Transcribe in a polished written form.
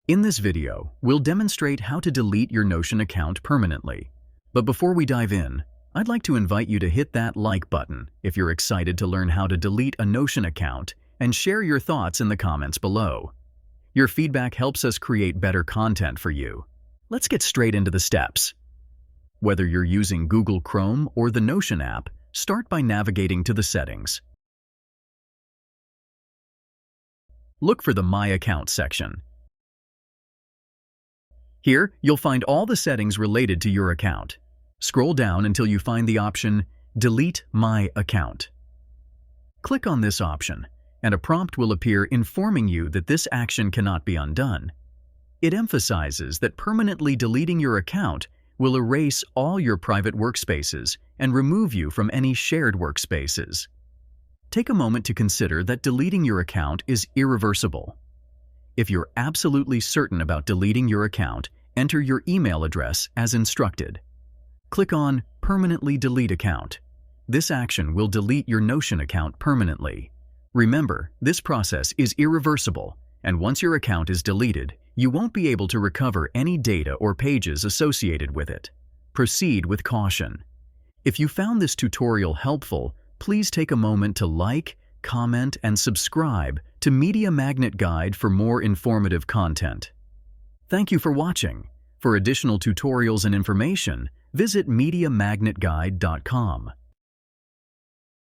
In this video, we'll demonstrate how to delete your Notion account permanently. But before we dive in, I'd like to invite you to hit that like button if you're excited to learn how to delete a Notion account and share your thoughts in the comments below. Your feedback helps us create better content for you. Let's get straight into the steps. Whether you're using Google Chrome or the Notion app, start by navigating to the settings. Look for the My Account section. Here, you'll find all the settings related to your account. Scroll down until you find the option Delete My Account. Click on this option, and a prompt will appear informing you that this action cannot be undone. It emphasizes that permanently deleting your account will erase all your private workspaces and remove you from any shared workspaces. Take a moment to consider that deleting your account is irreversible. If you're absolutely certain about deleting your account, enter your email address as instructed. Click on Permanently Delete Account. This action will delete your Notion account permanently. Remember, this process is irreversible, and once your account is deleted, you won't be able to recover any data or pages associated with it. Proceed with caution. If you found this tutorial helpful, please take a moment to like, comment, and subscribe to Media Magnet Guide for more informative content. Thank you for watching. For additional tutorials and information, visit MediaMagnetGuide.com.